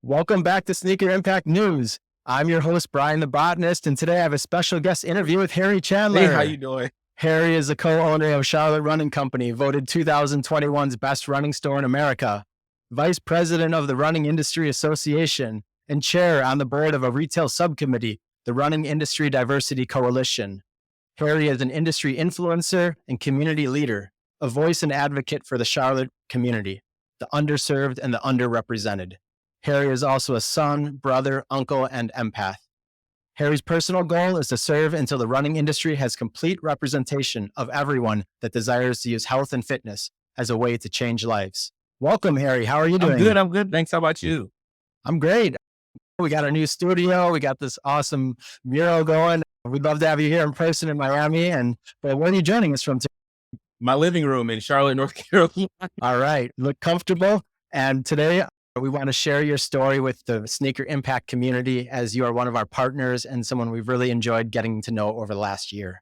Welcome back to Sneaker Impact News. I'm your host, Bryan the Botanist, and today I have a special guest interview with Harry Chandler. Hey, how you doing? Harry is a co-owner of Charlotte Running Company, voted 2021's best running store in America, vice president of the Running Industry Association, and chair on the board of a retail subcommittee, the Running Industry Diversity Coalition. Harry is an industry influencer and community leader, a voice and advocate for the Charlotte community, the underserved and the underrepresented. Harry is also a son, brother, uncle, and empath. Harry's personal goal is to serve until the running industry has complete representation of everyone that desires to use health and fitness as a way to change lives. Welcome, Harry. How are you doing? I'm good. Thanks. How about you? I'm great. We got a new studio. We got this awesome mural going. We'd love to have you here in person in Miami. But where are you joining us from today? My living room in Charlotte, North Carolina. All right. Look comfortable. And today we want to share your story with the Sneaker Impact community, as you are one of our partners and someone we've really enjoyed getting to know over the last year.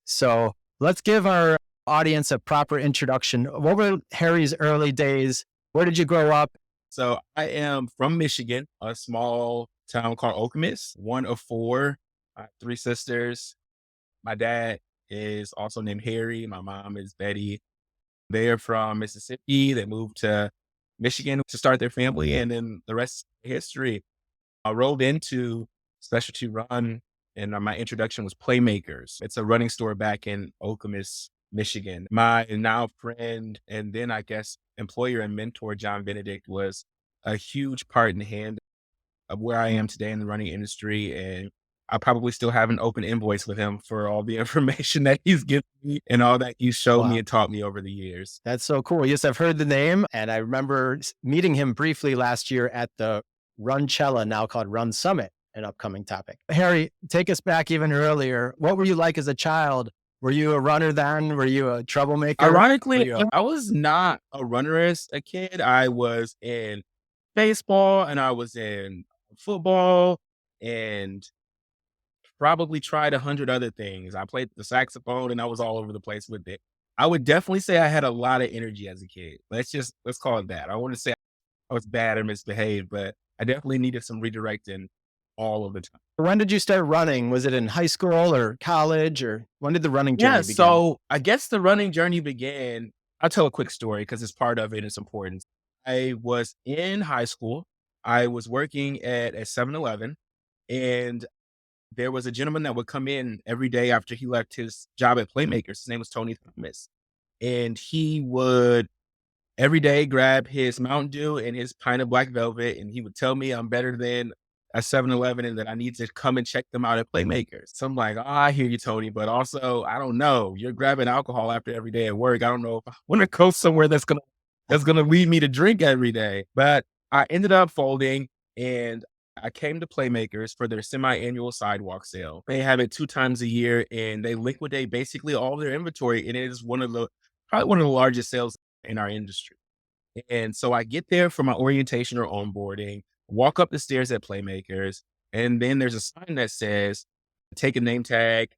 So let's give our audience a proper introduction. What were Harry's early days? Where did you grow up? So I am from Michigan, a small town called Okemos, one of four. I have three sisters. My dad is also named Harry. My mom is Betty. They are from Mississippi. They moved to Michigan to start their family, and then the rest is history. I rolled into Specialty Run, and my introduction was Playmakers. It's a running store back in Okemos, Michigan. My now friend, and then I guess employer and mentor, John Benedict, was a huge part in the hand of where I am today in the running industry. And I probably still have an open invoice with him for all the information that he's given me and all that he's showed me and taught me over the years. That's so cool. Yes, I've heard the name, and I remember meeting him briefly last year at the Runchella, now called Run Summit, an upcoming topic. Harry, take us back even earlier. What were you like as a child? Were you a runner then? Were you a troublemaker? Ironically, I was not a runner as a kid. I was in baseball and I was in football and probably tried 100 other things. I played the saxophone and I was all over the place with it. I would definitely say I had a lot of energy as a kid. Let's call it that. I want to say I was bad or misbehaved, but I definitely needed some redirecting all of the time. When did you start running? Was it in high school or college, or when did the running journey begin? So I guess the running journey began. I'll tell a quick story because it's part of it. It's important. I was in high school. I was working at a 7-Eleven, and there was a gentleman that would come in every day after he left his job at Playmakers. His name was Tony Thomas. And he would every day grab his Mountain Dew and his pint of Black Velvet, and he would tell me I'm better than a 7-Eleven and that I need to come and check them out at Playmakers. So I'm like, I hear you, Tony, but also, I don't know. You're grabbing alcohol after every day at work. I don't know if I want to go somewhere that's gonna lead me to drink every day. But I ended up folding, and I came to Playmakers for their semi-annual sidewalk sale. They have it 2 times a year, and they liquidate basically all their inventory, and it is probably one of the largest sales in our industry. And so I get there for my orientation or onboarding, walk up the stairs at Playmakers, and then there's a sign that says, take a name tag,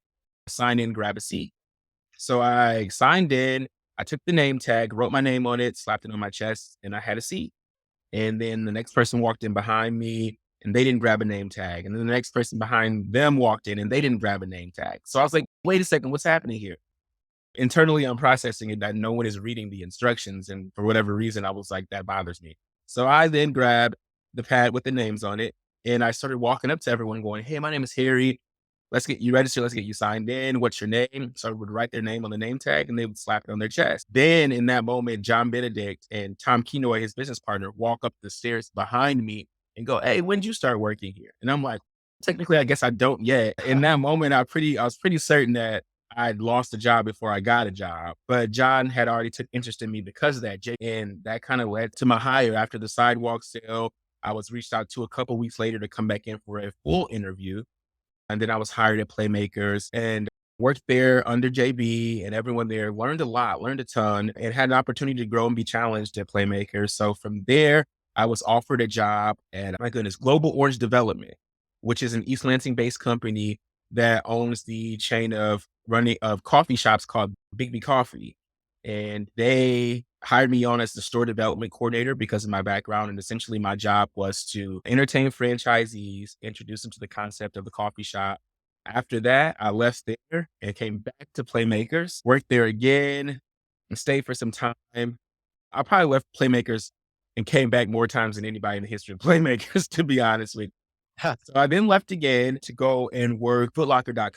sign in, grab a seat. So I signed in, I took the name tag, wrote my name on it, slapped it on my chest, and I had a seat. And then the next person walked in behind me and they didn't grab a name tag. And then the next person behind them walked in and they didn't grab a name tag. So I was like, wait a second, what's happening here? Internally, I'm processing it that no one is reading the instructions. And for whatever reason, I was like, that bothers me. So I then grabbed the pad with the names on it. And I started walking up to everyone going, hey, my name is Harry. Let's get you registered. Let's get you signed in. What's your name? So I would write their name on the name tag and they would slap it on their chest. Then in that moment, John Benedict and Tom Kenoy, his business partner, walk up the stairs behind me and go, hey, when did you start working here? And I'm like, technically, I guess I don't yet. In that moment, I was pretty certain that I'd lost a job before I got a job, but John had already took interest in me because of that. And that kind of led to my hire after the sidewalk sale. I was reached out to a couple weeks later to come back in for a full interview. And then I was hired at Playmakers and worked there under JB, and everyone there learned a lot, learned a ton, and had an opportunity to grow and be challenged at Playmakers. So from there, I was offered a job at, my goodness, Global Orange Development, which is an East Lansing based company that owns the chain of coffee shops called Big B Coffee. and they hired me on as the store development coordinator because of my background. And essentially my job was to entertain franchisees, introduce them to the concept of the coffee shop. After that, I left there and came back to Playmakers, worked there again and stayed for some time. I probably left Playmakers and came back more times than anybody in the history of Playmakers, to be honest with you. So I then left again to go and work footlocker.com.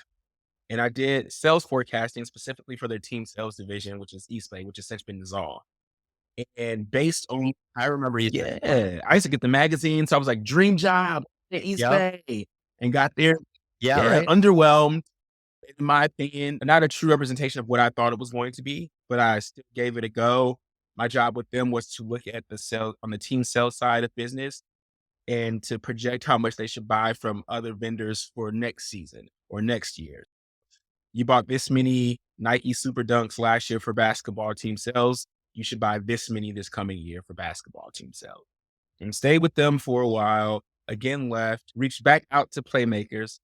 And I did sales forecasting specifically for their team sales division, which is East Bay, which has since been dissolved. And based on, I remember you. yeah, I used to get the magazine. So I was like, dream job at East Yep. Bay. And got there. Yeah, right. Underwhelmed, in my opinion, not a true representation of what I thought it was going to be, but I still gave it a go. My job with them was to look at the sales on the team sales side of business and to project how much they should buy from other vendors for next season or next year. You bought this many Nike Super Dunks last year for basketball team sales. You should buy this many this coming year for basketball team sales. And stayed with them for a while, again left, reached back out to Playmakers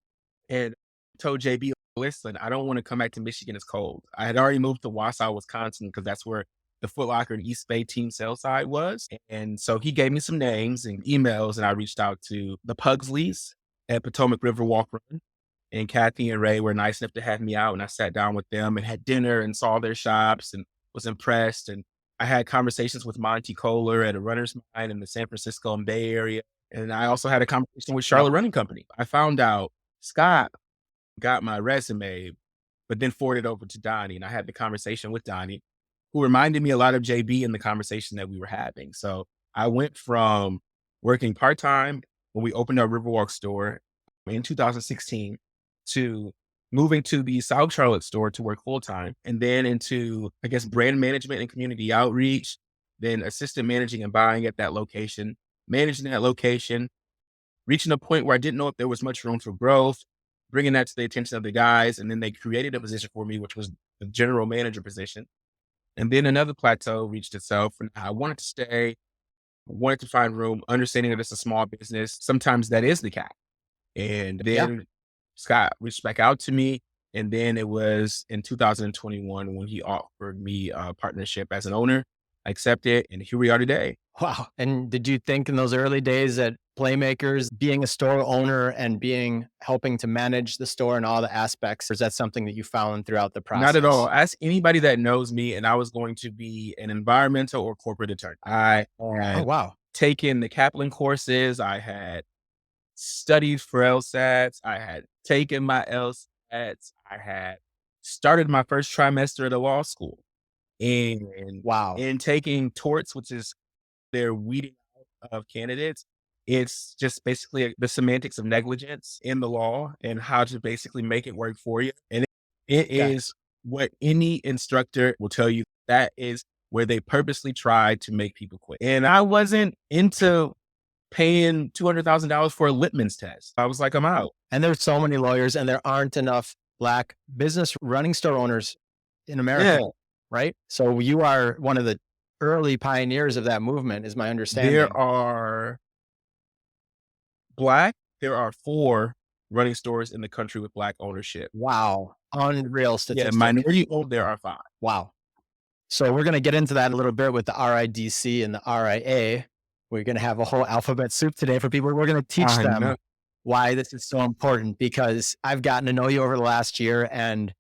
and told JB, listen, I don't want to come back to Michigan. It's cold. I had already moved to Wausau, Wisconsin, because that's where the Foot Locker and East Bay team sales side was. And so he gave me some names and emails, and I reached out to the Pugsleys at Potomac River Walk Run. And Kathy and Ray were nice enough to have me out, and I sat down with them and had dinner and saw their shops and was impressed. And I had conversations with Monty Kohler at a Runner's Mind in the San Francisco and Bay Area. And I also had a conversation with Charlotte Running Company. I found out Scott got my resume, but then forwarded over to Donnie. And I had the conversation with Donnie, who reminded me a lot of JB in the conversation that we were having. So I went from working part-time when we opened our Riverwalk store in 2016 to moving to the South Charlotte store to work full-time, and then into, I guess, brand management and community outreach, then assistant managing and buying at that location, managing that location, reaching a point where I didn't know if there was much room for growth, bringing that to the attention of the guys. And then they created a position for me, which was the general manager position. And then another plateau reached itself, and I wanted to stay, wanted to find room, understanding that it's a small business. Sometimes that is the cap. And then Scott reached back out to me. And then it was in 2021 when he offered me a partnership as an owner. I accepted, and here we are today. Wow. And did you think in those early days that Playmakers, being a store owner and helping to manage the store and all the aspects, or is that something that you found throughout the process? Not at all. Ask anybody that knows me, and I was going to be an environmental or corporate attorney. I had taken the Kaplan courses. I had studied for LSATs. I had taken my LSATs. I had started my first trimester at a law school. And in taking torts, which is their weeding out of candidates, it's just basically the semantics of negligence in the law and how to basically make it work for you. And it is what any instructor will tell you. That is where they purposely try to make people quit. And I wasn't into paying $200,000 for a Litman's test. I was like, I'm out. And there's so many lawyers, and there aren't enough Black business running store owners in America, right? So you are one of the early pioneers of that movement, is my understanding. There are 4 running stores in the country with Black ownership. Wow. Unreal statistic. Yeah, minority owned, there are 5. Wow. So we're going to get into that a little bit with the RIDC and the RIA. We're going to have a whole alphabet soup today for people. We're going to teach them why this is so important, because I've gotten to know you over the last year, and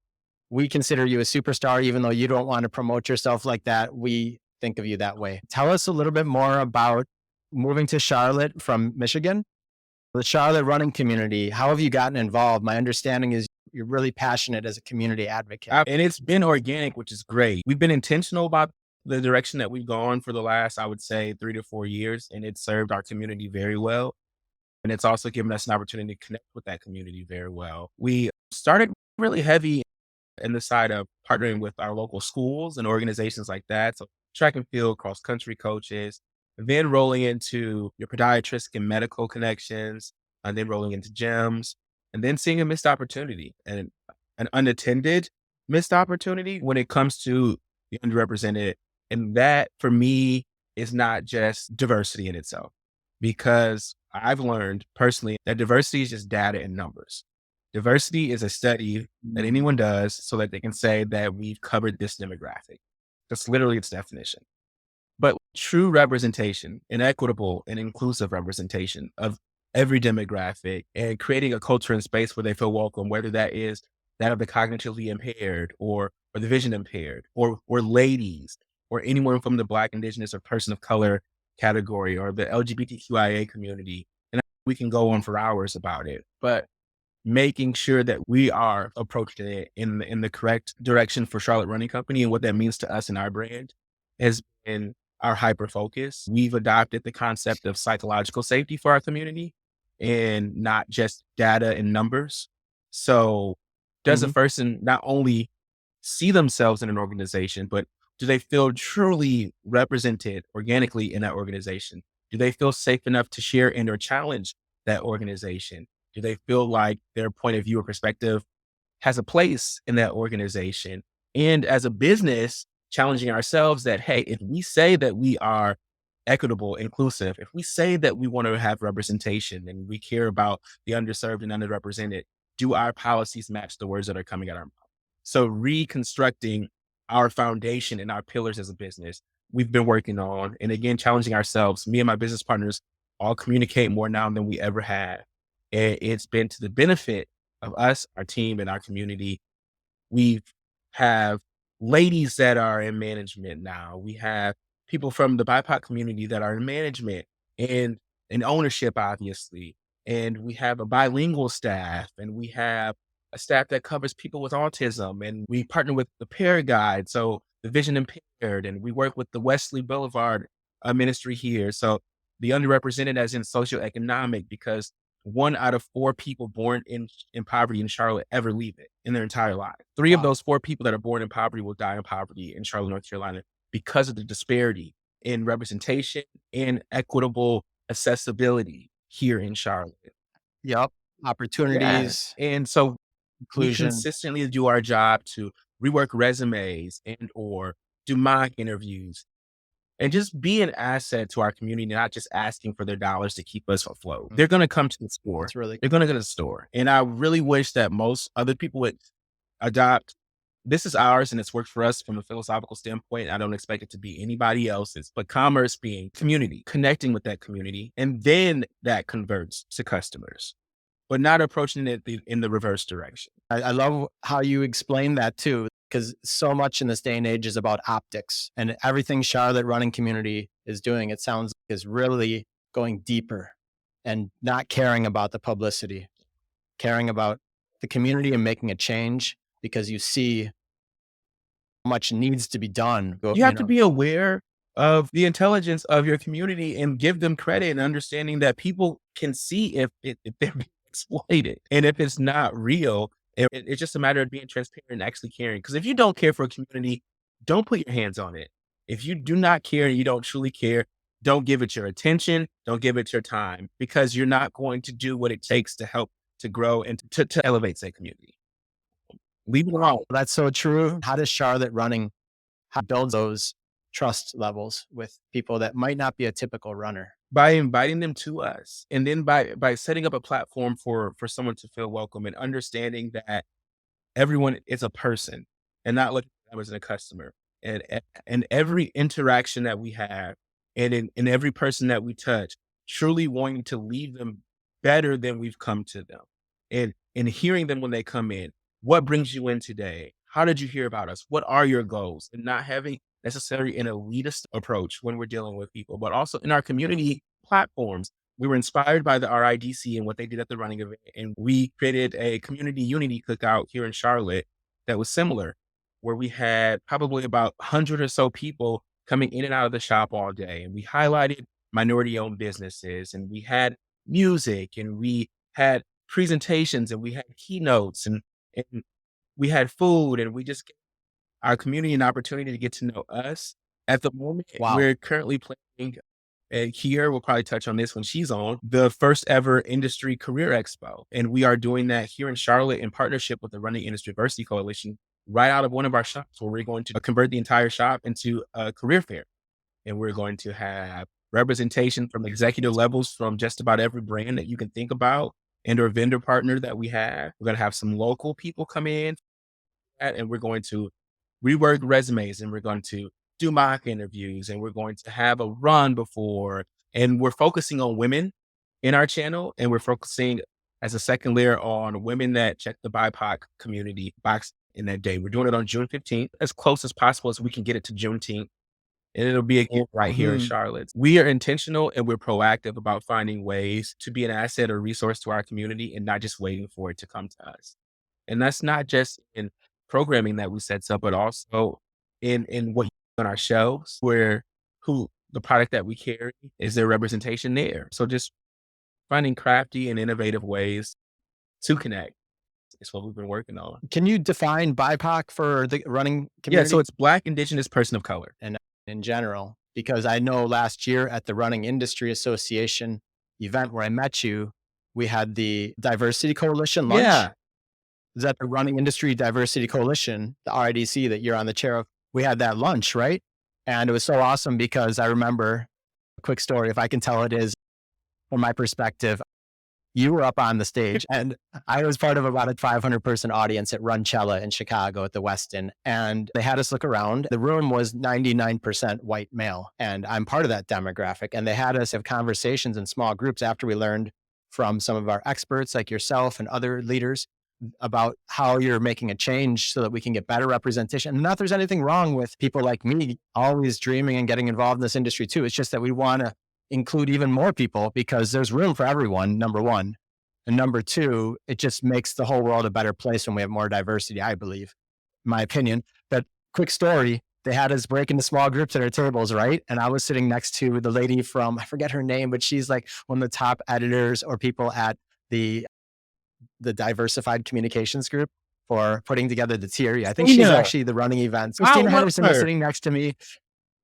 we consider you a superstar, even though you don't want to promote yourself like that. We think of you that way. Tell us a little bit more about moving to Charlotte from Michigan, the Charlotte running community. How have you gotten involved? My understanding is you're really passionate as a community advocate. And it's been organic, which is great. We've been intentional about the direction that we've gone for the last, I would say, 3 to 4 years, and it's served our community very well. And it's also given us an opportunity to connect with that community very well. We started really heavy in the side of partnering with our local schools and organizations like that. So track and field, cross country coaches, then rolling into your podiatrist and medical connections, and then rolling into gyms, and then seeing a missed opportunity and an unattended missed opportunity when it comes to the underrepresented. And that for me is not just diversity in itself, because I've learned personally that diversity is just data and numbers. Diversity is a study that anyone does so that they can say that we've covered this demographic. That's literally its definition. But true representation and equitable and inclusive representation of every demographic and creating a culture and space where they feel welcome, whether that is that of the cognitively impaired or the vision impaired or ladies or anyone from the Black, Indigenous, or person of color category or the LGBTQIA community. And we can go on for hours about it, but making sure that we are approaching it in the correct direction for Charlotte Running Company and what that means to us and our brand has been our hyper focus. We've adopted the concept of psychological safety for our community and not just data and numbers. So does a Mhm. person not only see themselves in an organization, but do they feel truly represented organically in that organization? Do they feel safe enough to share and or challenge that organization? Do they feel like their point of view or perspective has a place in that organization? And as a business, challenging ourselves that, hey, if we say that we are equitable, inclusive, if we say that we want to have representation and we care about the underserved and underrepresented, do our policies match the words that are coming out of our mouth? So reconstructing our foundation and our pillars as a business, we've been working on, and again, challenging ourselves. Me and my business partners all communicate more now than we ever have. And it's been to the benefit of us, our team, and our community. We have ladies that are in management now. We have people from the BIPOC community that are in management and in ownership, obviously. And we have a bilingual staff, and we have a staff that covers people with autism. And we partner with the Pair Guide, so the vision impaired, and we work with the Wesley Boulevard ministry here. So the underrepresented as in socioeconomic, because 1 out of 4 people born in poverty in Charlotte ever leave it in their entire life. 3 of Wow. those 4 people that are born in poverty will die in poverty in Charlotte, North Carolina, because of the disparity in representation and equitable accessibility here in Charlotte. Yep. Yeah. Opportunities, And so we inclusion. consistently do our job to rework resumes and or do mock interviews and just be an asset to our community, not just asking for their dollars to keep us afloat. They're going to come to the store. That's really They're going to go to the store. And I really wish that most other people would adopt. This is ours and it's worked for us from a philosophical standpoint. I don't expect it to be anybody else's, but commerce being community, connecting with that community. And then that converts to customers, but not approaching it in the reverse direction. I love how you explain that too, because so much in this day and age is about optics, and everything Charlotte Running Community is doing, it sounds like, is really going deeper and not caring about the publicity, caring about the community and making a change because you see how much needs to be done. You have to be aware of the intelligence of your community and give them credit and understanding that people can see if they're being exploited. And if it's not real, it's just a matter of being transparent and actually caring. Because if you don't care for a community, don't put your hands on it. If you do not care and you don't truly care, don't give it your attention, don't give it your time, because you're not going to do what it takes to help to grow and to elevate that community. Leave it alone. That's so true. How does Charlotte Running build those trust levels with people that might not be a typical runner? By inviting them to us, and then by setting up a platform for someone to feel welcome and understanding that everyone is a person and not looking at them as a customer. And every interaction that we have and in every person that we touch, truly wanting to leave them better than we've come to them. And hearing them when they come in, what brings you in today? How did you hear about us? What are your goals? And not having necessarily an elitist approach when we're dealing with people, but also in our community platforms. We were inspired by the RIDC and what they did at the running event. And we created a community unity cookout here in Charlotte that was similar, where we had probably about 100 or so people coming in and out of the shop all day. And we highlighted minority owned businesses, and we had music, and we had presentations, and we had keynotes, and we had food, and we just gave our community an opportunity to get to know us. At the moment, Wow. we're currently planning and here we'll probably touch on this when she's on the first ever industry career expo. And we are doing that here in Charlotte in partnership with the Running Industry Diversity Coalition right out of one of our shops, where we're going to convert the entire shop into a career fair. And we're going to have representation from executive levels from just about every brand that you can think about and or vendor partner that we have. We're going to have some local people come in and we're going to rework resumes, and we're going to do mock interviews, and we're going to have a run before, and we're focusing on women in our channel, and we're focusing as a second layer on women that check the BIPOC community box in that day. We're doing it on June 15th, as close as possible as we can get it to Juneteenth. And it'll be again right here in Charlotte. We are intentional and we're proactive about finding ways to be an asset or resource to our community and not just waiting for it to come to us. And that's not just in programming that we set up, but also in what on our shelves where who the product that we carry is their representation there. So just finding crafty and innovative ways to connect is what we've been working on. Can you define BIPOC for the running Yeah, community? so it's Black, Indigenous, Person of Color. And in general, because I know last year at the Running Industry Association event where I met you, we had the Diversity Coalition lunch. Yeah. Is that the Running Industry Diversity Coalition, the RIDC that you're on the chair of? We had that lunch, right? And it was so awesome because I remember a quick story, if I can tell it is, from my perspective, you were up on the stage and I was part of about a 500 person audience at Runchella in Chicago at the Westin. And they had us look around. The room was 99% white male. And I'm part of that demographic. And they had us have conversations in small groups after we learned from some of our experts like yourself and other leaders about how you're making a change so that we can get better representation. And not there's anything wrong with people like me always dreaming and getting involved in this industry too. It's just that we want to include even more people because there's room for everyone, number one. And number two, it just makes the whole world a better place when we have more diversity, I believe, in my opinion. But quick story, they had us break into small groups at our tables, right? And I was sitting next to the lady from, I forget her name, but she's like one of the top editors or people at the Diversified Communications Group for putting together the TRE. I think she's actually the running events. Christina Henderson was sitting next to me.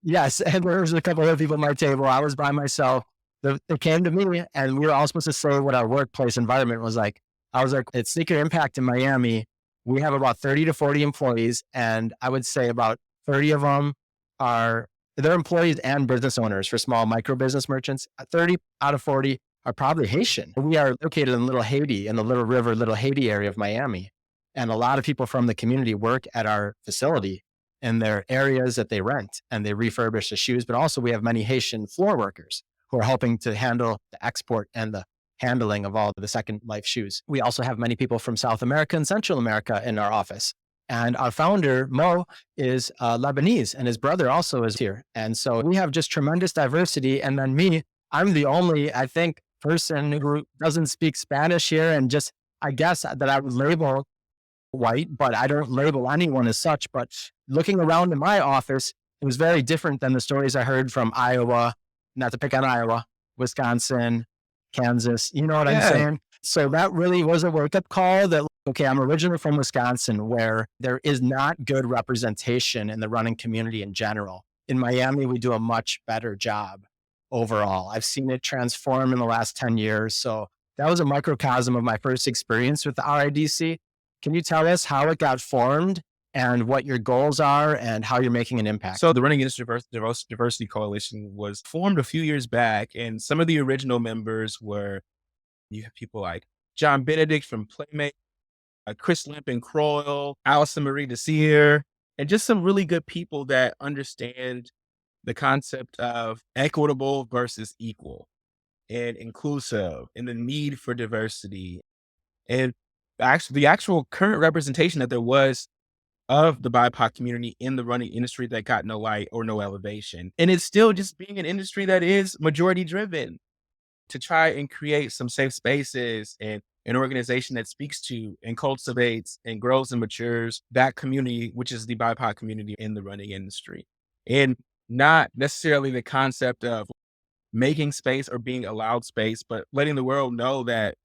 Yes, and there was a couple other people at my table. I was by myself. They came to me, and we were all supposed to say what our workplace environment was like. I was like, at Sneaker Impact in Miami, we have about 30 to 40 employees, and I would say about 30 of them they're employees and business owners for small micro business merchants. 30 out of 40 are probably Haitian. We are located in Little Haiti, in the Little River, Little Haiti area of Miami. And a lot of people from the community work at our facility in their areas that they rent, and they refurbish the shoes. But also we have many Haitian floor workers who are helping to handle the export and the handling of all the Second Life shoes. We also have many people from South America and Central America in our office. And our founder, Mo, is Lebanese, and his brother also is here. And so we have just tremendous diversity. And then me, I'm the only, I think, person who doesn't speak Spanish here. And just, I guess that I would label white, but I don't label anyone as such. But looking around in my office, it was very different than the stories I heard from Iowa, not to pick on Iowa, Wisconsin, Kansas, you know what I'm saying? So that really was a wake-up call that, okay, I'm originally from Wisconsin, where there is not good representation in the running community in general. In Miami, we do a much better job overall. I've seen it transform in the last 10 years. So that was a microcosm of my first experience with the RIDC. Can you tell us how it got formed and what your goals are and how you're making an impact? So the Running Industry Diversity Coalition was formed a few years back, and some of the original members were, you have people like John Benedict from Playmakers, Chris Limpin Croyle, Allison Marie Desir, and just some really good people that understand the concept of equitable versus equal and inclusive and the need for diversity. And the actual current representation that there was of the BIPOC community in the running industry that got no light or no elevation. And it's still just being an industry that is majority driven, to try and create some safe spaces and an organization that speaks to and cultivates and grows and matures that community, which is the BIPOC community in the running industry. And not necessarily the concept of making space or being allowed space, but letting the world know that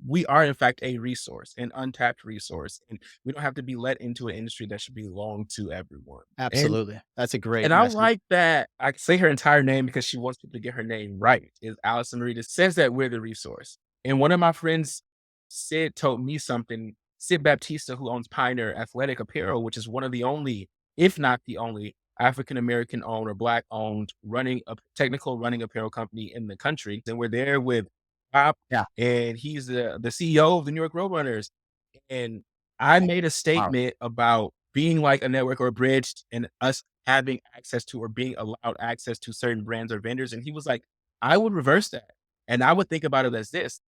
we are in fact a resource, an untapped resource, and we don't have to be let into an industry that should belong to everyone. Absolutely. That's a great And message. I like that. I can say her entire name because she wants people to get her name right. Is Allison Marie says that we're the resource. And one of my friends, Sid, told me something. Sid Baptista, who owns Pioneer Athletic Apparel, which is one of the only, if not the only, African-American owned or Black owned technical running apparel company in the country. And we're there with Bob, and he's the CEO of the New York Roadrunners. And I made a statement about being like a network or a bridge and us having access to or being allowed access to certain brands or vendors. And he was like, I would reverse that. And I would think about it as this: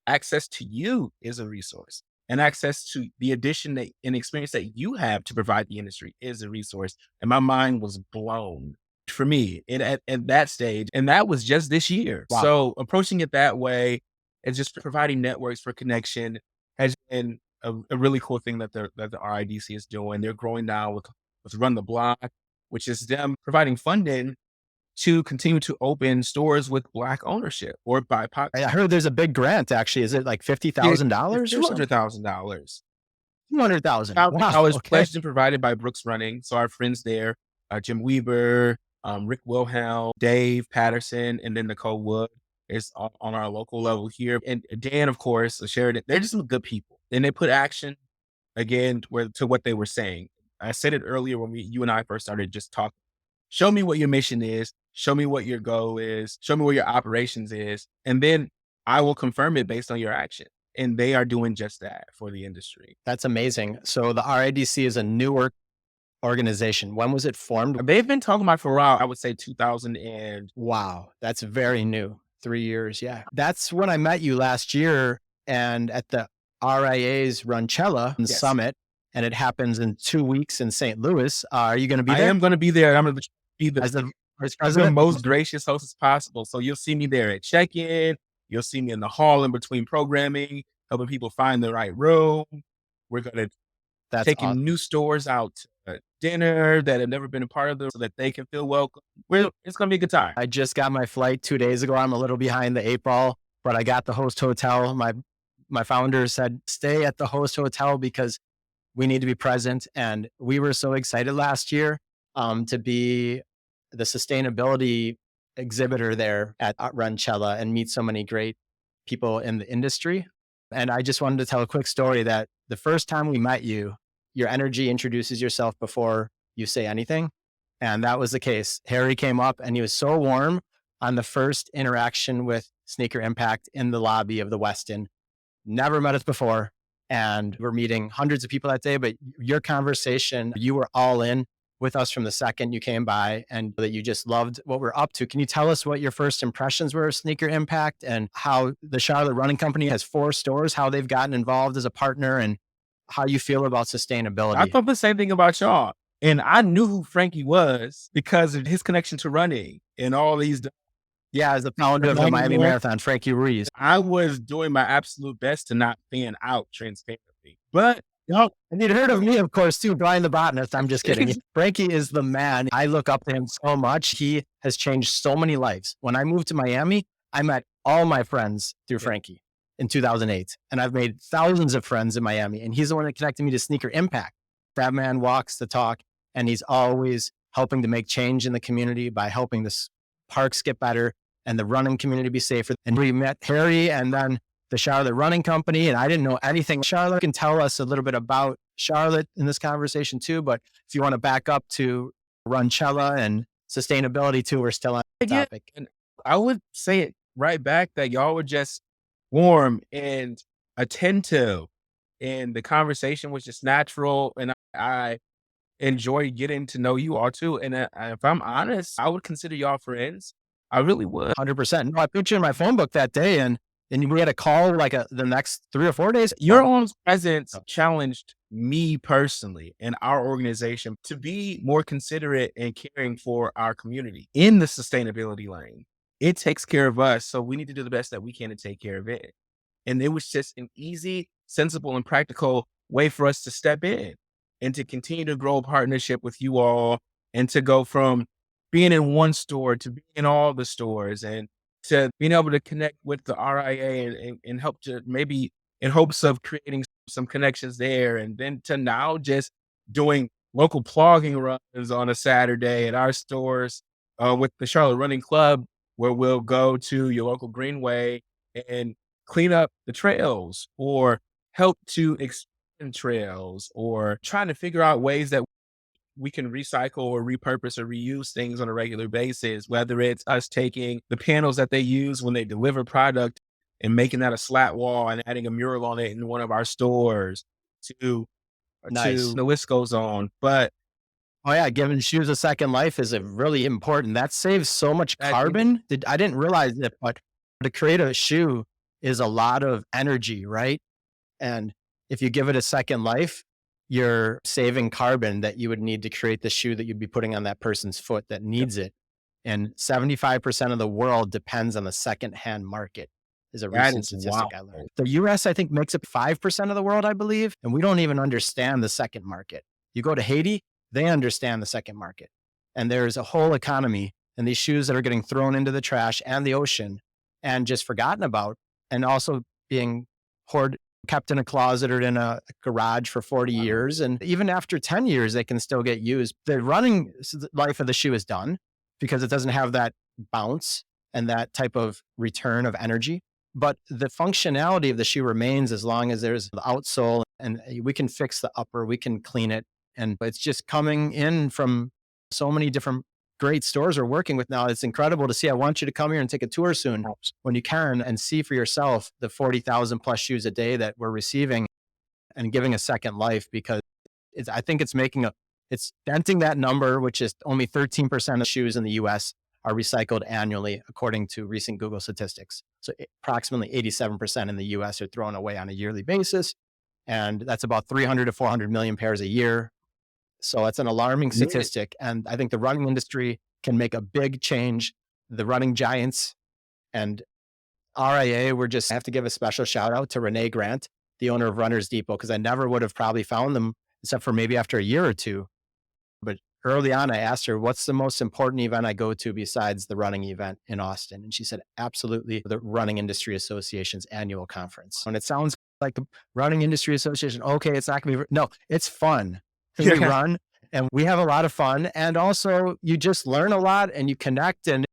access to you is a resource, and access to the addition that and experience that you have to provide the industry is a resource. And my mind was blown for me at that stage. And that was just this year. Wow. So approaching it that way and just providing networks for connection has been a really cool thing that the RIDC is doing. They're growing now with Run the Block, which is them providing funding to continue to open stores with Black ownership or BIPOC. I heard there's a big grant, actually. Is it like $50,000 or something? $200,000. $200,000. Wow. $200,000 Okay. pledged and provided by Brooks Running. So our friends there, Jim Weaver, Rick Wilhelm, Dave Patterson, and then Nicole Wood is on our local level here. And Dan, of course, Sheridan, they're just some good people. And they put action again to what they were saying. I said it earlier when you and I first started just talking. Show me what your mission is. Show me what your goal is. Show me what your operations is. And then I will confirm it based on your action. And they are doing just that for the industry. That's amazing. So the RIDC is a newer organization. When was it formed? They've been talking about it for a while. I would say 2000 and Wow, that's very new. 3 years. Yeah. That's when I met you last year and at the RIA's Runchella Yes. Summit, and it happens in 2 weeks in St. Louis. Are you going to be I there? am going to be there. I'm going to be As the vice the president? most gracious host as possible. So you'll see me there at check-in. You'll see me in the hall in between programming, helping people find the right room. We're going to That's taking awesome. new stores out to dinner that have never been a part of them so that they can feel welcome. It's going to be a good time. I just got my flight 2 days ago. I'm a little behind the 8 ball, but I got the host hotel. My founder said, stay at the host hotel because we need to be present. And we were so excited last year to be the sustainability exhibitor there at Runchella and meet so many great people in the industry. And I just wanted to tell a quick story that the first time we met you, your energy introduces yourself before you say anything. And that was the case. Harry came up and he was so warm on the first interaction with Sneaker Impact in the lobby of the Westin. Never met us before. And we're meeting hundreds of people that day. But your conversation, you were all in with us from the second you came by and that you just loved what we're up to. Can you tell us what your first impressions were of Sneaker Impact and how the Charlotte Running Company has 4 stores, how they've gotten involved as a partner and how you feel about sustainability? I thought the same thing about y'all. And I knew who Frankie was because of his connection to running and all these. Yeah, as the founder of the Miami Marathon, Frankie Ruiz. I was doing my absolute best to not fan out transparently. But y'all, and you'd heard of me, of course, too, Bryan the Botanist. I'm just kidding. Frankie is the man. I look up to him so much. He has changed so many lives. When I moved to Miami, I met all my friends through Frankie in 2008. And I've made thousands of friends in Miami. And he's the one that connected me to Sneaker Impact. That man walks the talk, and he's always helping to make change in the community by helping the parks get better and the running community be safer. And we met Harry and then the Charlotte Running Company, and I didn't know anything. Charlotte can tell us a little bit about Charlotte in this conversation too, but if you want to back up to Runchella and sustainability too, we're still on the topic. And I would say it right back that y'all were just warm and attentive, and the conversation was just natural, and I enjoyed getting to know you all too. And if I'm honest, I would consider y'all friends. I really would. 100%. No, I put you in my phone book that day, and we had a call like the next 3 or 4 days. Your own presence challenged me personally and our organization to be more considerate and caring for our community in the sustainability lane. It takes care of us, so we need to do the best that we can to take care of it. And it was just an easy, sensible, and practical way for us to step in and to continue to grow a partnership with you all and to go from being in one store to being in all the stores and to being able to connect with the RIA and help to maybe in hopes of creating some connections there. And then to now just doing local plogging runs on a Saturday at our stores with the Charlotte Running Club, where we'll go to your local greenway and clean up the trails or help to expand trails or trying to figure out ways that we can recycle or repurpose or reuse things on a regular basis, whether it's us taking the panels that they use when they deliver product and making that a slat wall and adding a mural on it in one of our stores, to to Nice. the list goes on. But Oh yeah, giving shoes a second life is a really important. That saves so much that carbon. I didn't realize it, but to create a shoe is a lot of energy, right? And if you give it a second life, you're saving carbon that you would need to create the shoe that you'd be putting on that person's foot that needs it. And 75% of the world depends on the secondhand market, is a that recent is wild. statistic I learned. The US, I think, makes up 5% of the world, I believe. And we don't even understand the second market. You go to Haiti, they understand the second market. And there's a whole economy and these shoes that are getting thrown into the trash and the ocean and just forgotten about, and also being hoarded, kept in a closet or in a garage for 40 Wow. years. And even after 10 years, they can still get used. The running life of the shoe is done because it doesn't have that bounce and that type of return of energy. But the functionality of the shoe remains as long as there's the outsole and we can fix the upper, we can clean it. And it's just coming in from so many different great stores we're working with now. It's incredible to see. I want you to come here and take a tour soon when you can and see for yourself the 40,000 plus shoes a day that we're receiving and giving a second life, because I think it's denting that number, which is only 13% of shoes in the US are recycled annually, according to recent Google statistics. So approximately 87% in the US are thrown away on a yearly basis. And that's about 300 to 400 million pairs a year. So it's an alarming Yeah. statistic. And I think the running industry can make a big change. The running giants and RIA, I have to give a special shout out to Renee Grant, the owner of Runners Depot, because I never would have probably found them except for maybe after a year or two. But early on, I asked her, what's the most important event I go to besides the running event in Austin? And she said, absolutely, the Running Industry Association's annual conference. And it sounds like the Running Industry Association, okay, it's not going to be, no, it's fun. We Yeah. run and we have a lot of fun. And also, you just learn a lot and you connect, and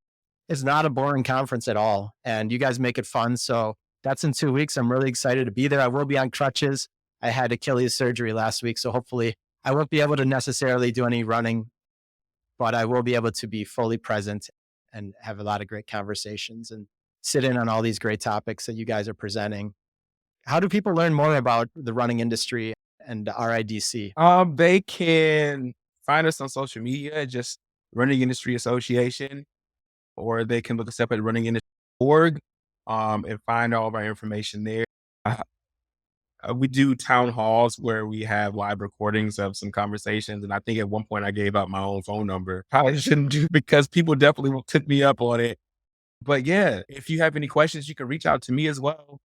it's not a boring conference at all. And you guys make it fun. So that's in 2 weeks. I'm really excited to be there. I will be on crutches. I had Achilles surgery last week. So hopefully I won't be able to necessarily do any running, but I will be able to be fully present and have a lot of great conversations and sit in on all these great topics that you guys are presenting. How do people learn more about the running industry and RIDC? They can find us on social media, just Running Industry Association, or they can look us up at runningindustry.org, and find all of our information there. Uh, we do town halls where we have live recordings of some conversations. And I think at one point I gave out my own phone number. Probably shouldn't do because people definitely took me up on it. But yeah, if you have any questions, you can reach out to me as well.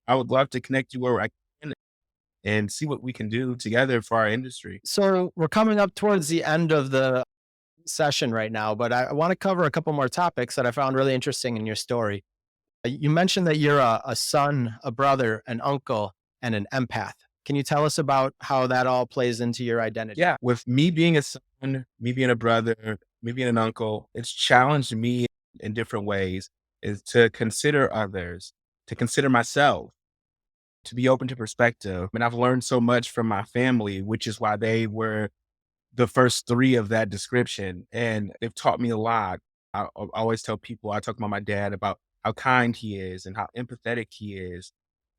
I would love to connect you where I can and see what we can do together for our industry. So we're coming up towards the end of the session right now, but I want to cover a couple more topics that I found really interesting in your story. You mentioned that you're a son, a brother, an uncle, and an empath. Can you tell us about how that all plays into your identity? Yeah, with me being a son, me being a brother, me being an uncle, it's challenged me in different ways is to consider others, to consider myself, to be open to perspective. And I've learned so much from my family, which is why they were the first three of that description. And they've taught me a lot. I always tell people, I talk about my dad about how kind he is and how empathetic he is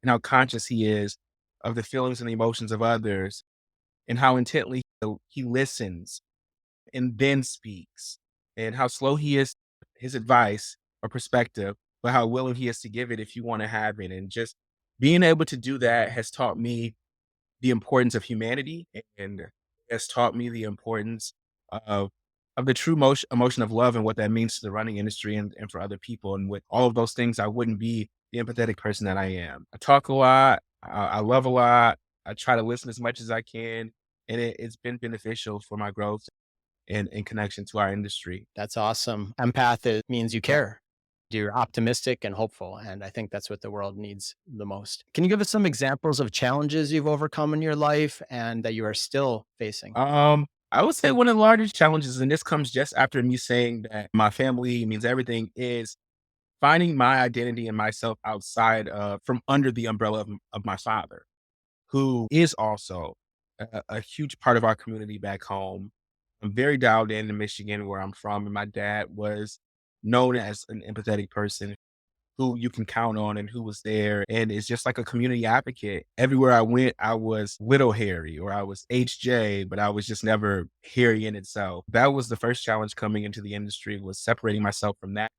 and how conscious he is of the feelings and the emotions of others and how intently he listens and then speaks and how slow he is his advice or perspective, but how willing he is to give it if you want to have it. And just being able to do that has taught me the importance of humanity and has taught me the importance of of the true emotion of love and what that means to the running industry and for other people. And with all of those things, I wouldn't be the empathetic person that I am. I talk a lot. I love a lot. I try to listen as much as I can. And it's been beneficial for my growth and in connection to our industry. That's awesome. Empath means you Yeah. care. You're optimistic and hopeful. And I think that's what the world needs the most. Can you give us some examples of challenges you've overcome in your life and that you are still facing? I would say one of the largest challenges, and this comes just after me saying that my family means everything, is finding my identity and myself outside of from under the umbrella of my father, who is also a huge part of our community back home. I'm very dialed in Michigan, where I'm from, and my dad was known as an empathetic person. who you can count on and who was there. And it's just like a community advocate. Everywhere I went, I was little Harry or I was HJ, but I was just never Harry in itself. That was the first challenge coming into the industry, was separating myself from that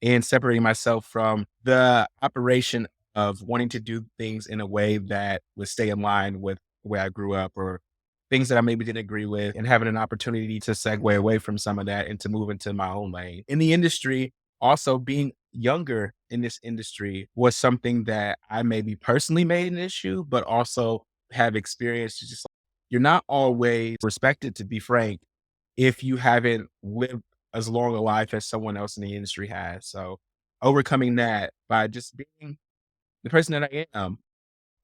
and separating myself from the operation of wanting to do things in a way that would stay in line with the way I grew up or things that I maybe didn't agree with, and having an opportunity to segue away from some of that and to move into my own lane. In the industry, also being younger in this industry was something that I maybe personally made an issue, but also have experienced. Just you're not always respected, to be frank, if you haven't lived as long a life as someone else in the industry has. So overcoming that by just being the person that I am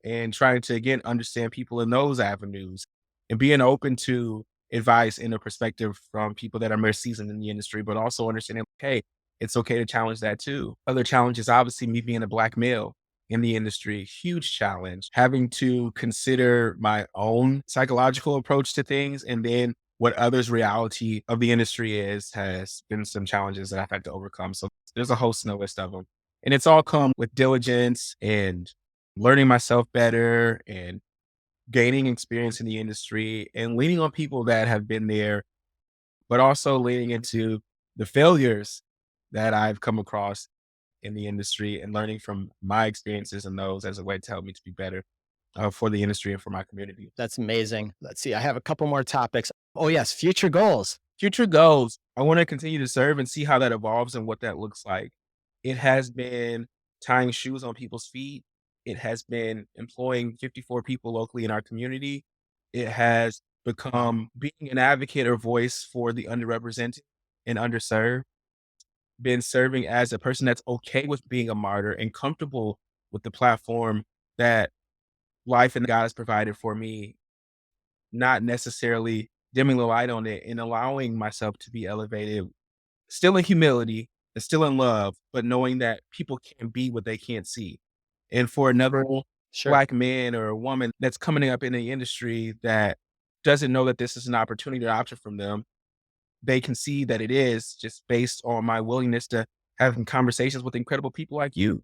and trying to, again, understand people in those avenues and being open to advice and a perspective from people that are more seasoned in the industry, but also understanding, hey, it's okay to challenge that too. Other challenges, obviously, me being a Black male in the industry, huge challenge, having to consider my own psychological approach to things and then what others' reality of the industry is, has been some challenges that I've had to overcome. So there's a host and a list of them. And it's all come with diligence and learning myself better and gaining experience in the industry and leaning on people that have been there, but also leaning into the failures that I've come across in the industry and learning from my experiences and those as a way to help me to be better for the industry and for my community. That's amazing. Let's see. I have a couple more topics. Oh, yes. Future goals. Future goals. I want to continue to serve and see how that evolves and what that looks like. It has been tying shoes on people's feet. It has been employing 54 people locally in our community. It has become being an advocate or voice for the underrepresented and underserved, been serving as a person that's okay with being a martyr and comfortable with the platform that life and God has provided for me, not necessarily dimming the light on it and allowing myself to be elevated, still in humility and still in love, but knowing that people can be what they can't see. And for another Sure. Black man or a woman that's coming up in the industry that doesn't know that this is an opportunity or option from them, they can see that it is, just based on my willingness to have conversations with incredible people like you,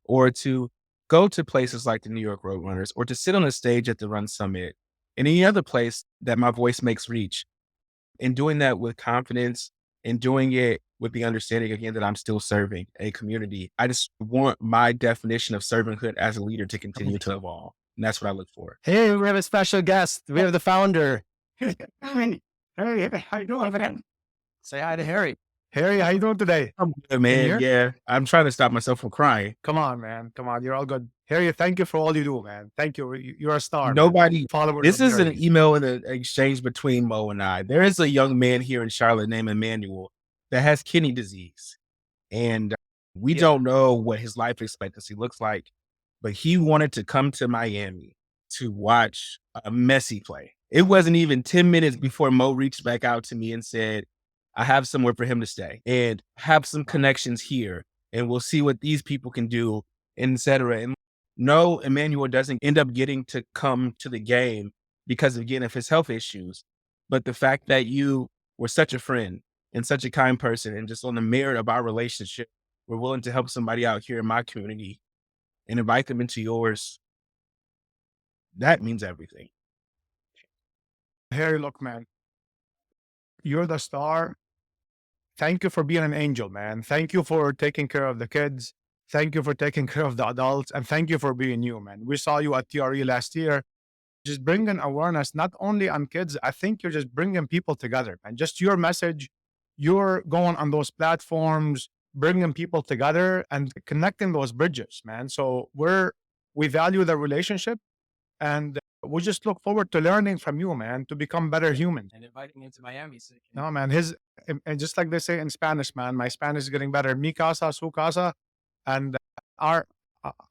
or to go to places like the New York Roadrunners, or to sit on a stage at the Run Summit, and any other place that my voice makes reach. And doing that with confidence and doing it with the understanding, again, that I'm still serving a community. I just want my definition of servanthood as a leader to continue to evolve. And that's what I look for. Hey, we have a special guest. We have the founder. Hey, how you doing, man? Say hi to Harry. Harry, how you doing today? I'm good, you hear? man. Yeah. I'm trying to stop myself from crying. Come on, man. Come on. You're all good. Harry, thank you for all you do, man. Thank you. You're a star. Nobody, Follower this of is an Harry. email and an exchange between Mo and I. There is a young man here in Charlotte named Emmanuel that has kidney disease. And we don't know what his life expectancy looks like, but he wanted to come to Miami to watch a Messi play. It wasn't even 10 minutes before Mo reached back out to me and said, I have somewhere for him to stay and have some connections here, and we'll see what these people can do, et cetera. And no, Emmanuel doesn't end up getting to come to the game because, again, of his health issues. But the fact that you were such a friend and such a kind person, and just on the merit of our relationship, we're willing to help somebody out here in my community and invite them into yours, that means everything. Harry, look, man. You're the star. Thank you for being an angel, man. Thank you for taking care of the kids. Thank you for taking care of the adults. And thank you for being you, man. We saw you at TRE last year. Just bringing awareness, not only on kids, I think you're just bringing people together. And just your message, you're going on those platforms, bringing people together and connecting those bridges, man. So we value the relationship, and we just look forward to learning from you, man, to become better humans. And inviting him to Miami. So No, man, and just like they say in Spanish, man, my Spanish is getting better. Mi casa, su casa. And our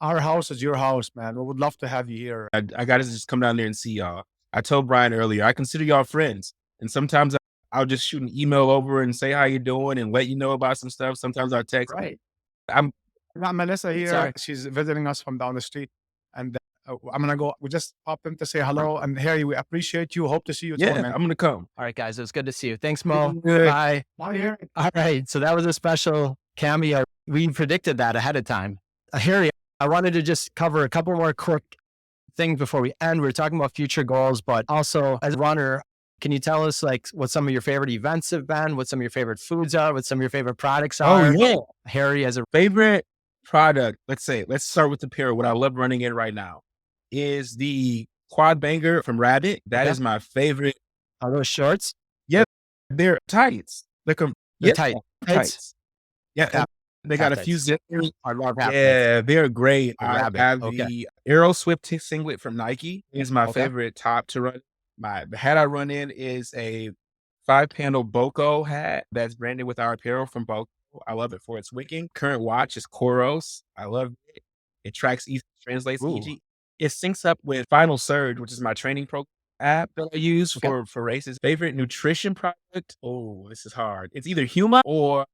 house is your house, man. We would love to have you here. I got to just come down there and see y'all. I told Bryan earlier, I consider y'all friends. And sometimes I'll just shoot an email over and say how you're doing and let you know about some stuff. Sometimes I'll text. Right. We got Melissa here. Sorry. She's visiting us from down the street. And I'm going to go. We just popped in to say hello. And Harry, we appreciate you. Hope to see you Yeah, soon, man. I'm going to come. All right, guys. It was good to see you. Thanks, Mo. Good. Bye. Bye, Harry. All right. So that was a special cameo. We predicted that ahead of time. Harry, I wanted to just cover a couple more quick things before we end. We were talking about future goals, but also as a runner, can you tell us like what some of your favorite events have been, what some of your favorite foods are, what some of your favorite products are? Oh, yeah. Harry, as a Favorite product, let's start with the pair. What I love running in right now is the quad banger from Rabbit. That is my favorite. Are those shorts? Yeah, they're tights. They're Yeah, tight. tights. Yeah, Cap- they got a few tights. zippers. I love half tights. Yeah, they're great. The I Rabbit. have Okay. the Aero Swift singlet from Nike. Is my Okay. favorite top to run. The hat I run in is a 5-panel Boko hat that's branded with our apparel from Boko. I love it for its wicking. Current watch is Koros. I love it. It tracks easy, translates Ooh. EG. It syncs up with Final Surge, which is my training program app that I use Okay. for races. Favorite nutrition product? Oh, this is hard. It's either Huma or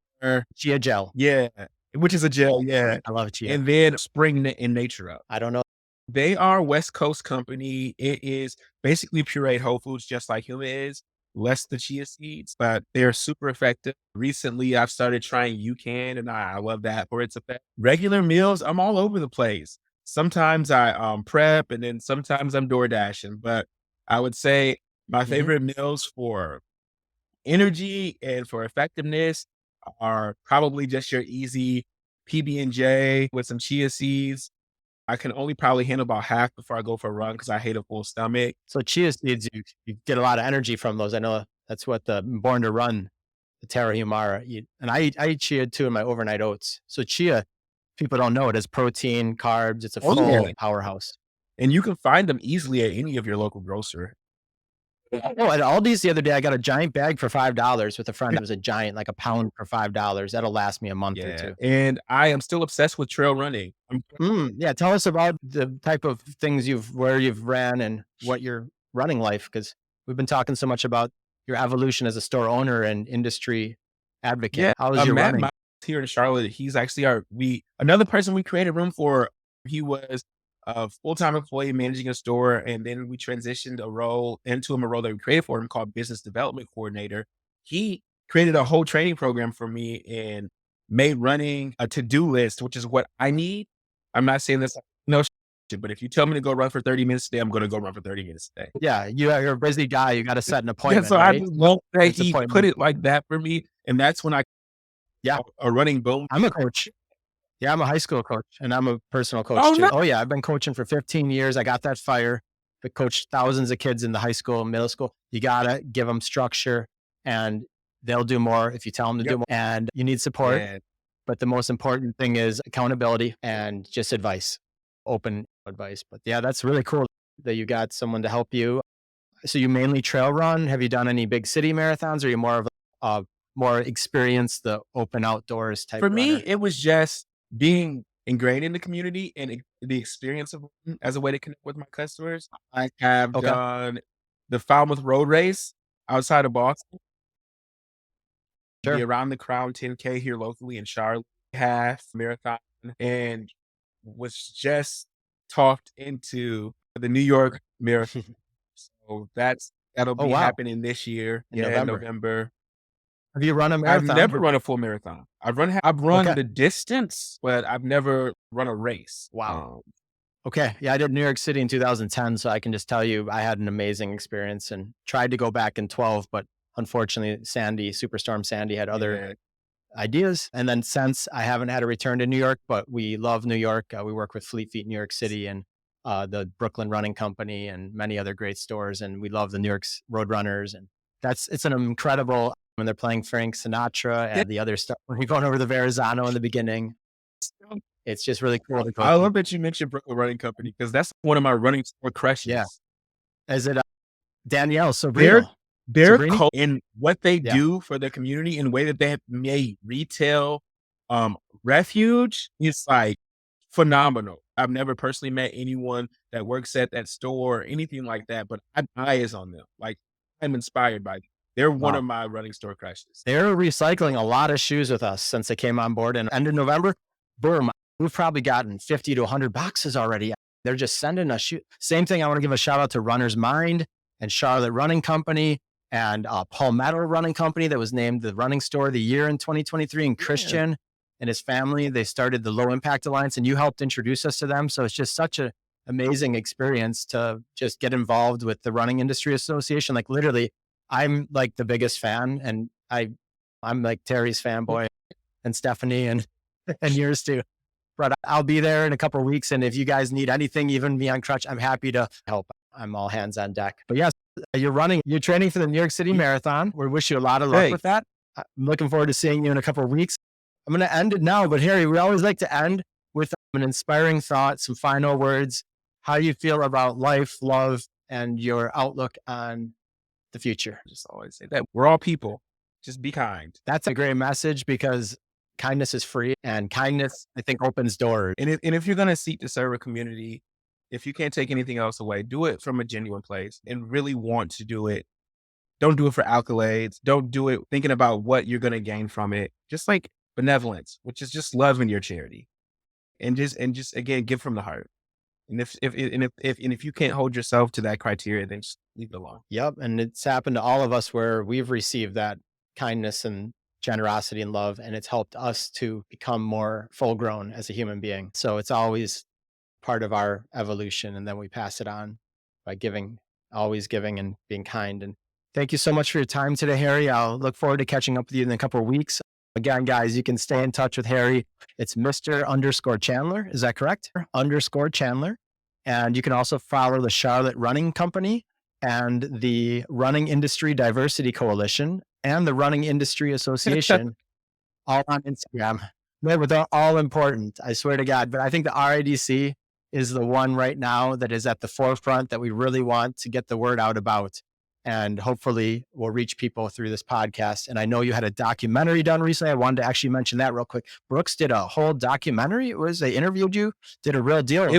Chia gel. yeah, which is a gel. Yeah, I love Chia. and then Spring in Nature Up. I don't know. They are a West Coast company. It is basically pureed whole foods, just like Huma is, less the chia seeds, but they're super effective. Recently, I've started trying UCAN, and I love that for its effect. Regular meals, I'm all over the place. Sometimes I prep, and then sometimes I'm door dashing. But I would say my favorite meals for energy and for effectiveness are probably just your easy PB&J with some chia seeds. I can only probably handle about half before I go for a run because I hate a full stomach. So chia seeds, you get a lot of energy from those. I know that's what the Born to Run, the Tara Humara eat. And I eat chia too in my overnight oats. So chia, people don't know it has protein, carbs. It's a Oh, full yeah. powerhouse. And you can find them easily at any of your local grocer. Oh, at Aldi's the other day, I got a giant bag for $5 with a friend. It was a giant, like a pound for $5. That'll last me a month or two. And I am still obsessed with trail running. Yeah, tell us about the type of things where you've ran and what your running life, because we've been talking so much about your evolution as a store owner and industry advocate. Yeah, How was your Matt running? Miles here in Charlotte. He's actually another person we created room for. He was a full-time employee managing a store, and then we transitioned a role that we created for him called business development coordinator. He created a whole training program for me and made running a to-do list, which is what I need. I'm not saying this, no shit, but if you tell me to go run for 30 minutes today, I'm going to go run for 30 minutes today. Yeah, you're a busy guy. You got to set an appointment. So right? I just love that It's he appointment. put it like that for me. And that's when a running boom. I'm a coach. Yeah, I'm a high school coach and I'm a personal coach Oh, too. no. Oh yeah, I've been coaching for 15 years. I got that fire. I coached thousands of kids in the high school, middle school. You got to give them structure and they'll do more if you tell them to do more. And you need support. Yeah. But the most important thing is accountability and just advice, open advice. But yeah, that's really cool that you got someone to help you. So you mainly trail run. Have you done any big city marathons or are you more of a more experienced, the open outdoors type For me, runner? it was just being ingrained in the community and the experience of as a way to connect with my customers. I have done the Falmouth Road Race outside of Boston. Sure. The Around the Crown 10K here locally in Charlotte, half marathon, and was just talked into the New York Marathon. So that'll be happening this year in November. Have you run a marathon? I've never run a full marathon. I've run the distance, but I've never run a race. Wow. Okay. Yeah, I did New York City in 2010, so I can just tell you I had an amazing experience and tried to go back in 12, but unfortunately Superstorm Sandy had other ideas. And then since I haven't had a return to New York, but we love New York. We work with Fleet Feet New York City and the Brooklyn Running Company and many other great stores. And we love the New York's Road Runners. And it's an incredible, when they're playing Frank Sinatra and the other stuff, when you're going over the Verrazano in the beginning. It's just really cool to go. I love that you mentioned Brooklyn Running Company because that's one of my running store crushes. Yeah. Is it Danielle Sobrino? Their code and what they do for the community in the way that they have made retail refuge is like phenomenal. I've never personally met anyone that works at that store or anything like that, but my eye is on them. Like I'm inspired by them. They're one of my running store crushes. They're recycling a lot of shoes with us since they came on board. And end of November, boom, we've probably gotten 50 to 100 boxes already. They're just sending us shoes. Same thing. I want to give a shout out to Runner's Mind and Charlotte Running Company and Palmetto Running Company that was named the running store of the year in 2023 and Christian. and his family. They started the Low Impact Alliance, and you helped introduce us to them. So it's just such an amazing experience to just get involved with the Running Industry Association. Like literally, I'm like the biggest fan, and I'm like Terry's fanboy, and Stephanie, and yours too. But I'll be there in a couple of weeks, and if you guys need anything, even me on crutch, I'm happy to help. I'm all hands on deck. But yes, you're training for the New York City Marathon. We wish you a lot of luck with that. I'm looking forward to seeing you in a couple of weeks. I'm going to end it now, but Harry, we always like to end with an inspiring thought, some final words. How do you feel about life, love, and your outlook on the future? Just always say that we're all people. Just be kind. That's a great message, because kindness is free, and kindness, I think, opens doors. And if you're going to seek to serve a community, if you can't take anything else away, do it from a genuine place and really want to do it. Don't do it for accolades. Don't do it thinking about what you're going to gain from it. Just like benevolence, which is just love in your charity, and just again, give from the heart. And if you can't hold yourself to that criteria, then just leave it alone. Yep. And it's happened to all of us where we've received that kindness and generosity and love, and it's helped us to become more full grown as a human being. So it's always part of our evolution, and then we pass it on by giving, always giving and being kind. And thank you so much for your time today, Harry. I'll look forward to catching up with you in a couple of weeks. Again, guys, you can stay in touch with Harry. It's Mr._Chandler. Is that correct? _Chandler. And you can also follow the Charlotte Running Company and the Running Industry Diversity Coalition and the Running Industry Association all on Instagram. They're all important, I swear to God. But I think the RIDC is the one right now that is at the forefront that we really want to get the word out about. And hopefully we'll reach people through this podcast. And I know you had a documentary done recently. I wanted to actually mention that real quick. Brooks did a whole documentary. They interviewed you, did a real deal.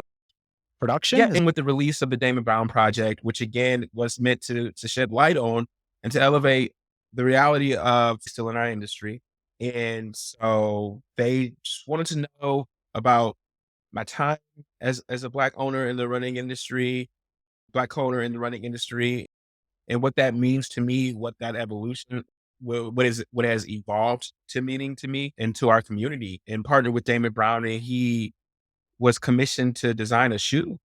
Production? Yeah, and with the release of the Damon Brown Project, which again was meant to shed light on and to elevate the reality of still in our industry. And so they just wanted to know about my time as a Black owner in the running industry, Black owner in the running industry, and what that means to me, what that evolution, what has evolved to meaning to me and to our community. And partnered with Damon Brown, and he was commissioned to design a shoe.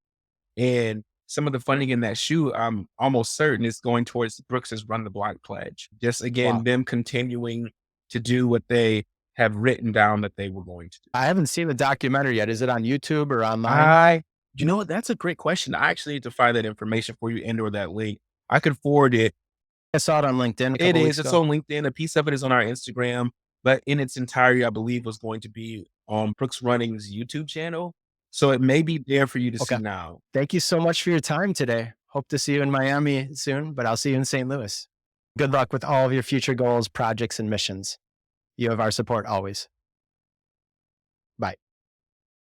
And some of the funding in that shoe, I'm almost certain, is going towards Brooks's Run the Block pledge. Just again, them continuing to do what they have written down that they were going to do. I haven't seen the documentary yet. Is it on YouTube or online? You know what? That's a great question. I actually need to find that information for you and/or that link. I could forward it. I saw it on LinkedIn. It is. It's on LinkedIn. A piece of it is on our Instagram, but in its entirety, I believe, was going to be on Brooks Running's YouTube channel. So it may be there for you to see now. Thank you so much for your time today. Hope to see you in Miami soon, but I'll see you in St. Louis. Good luck with all of your future goals, projects, and missions. You have our support always.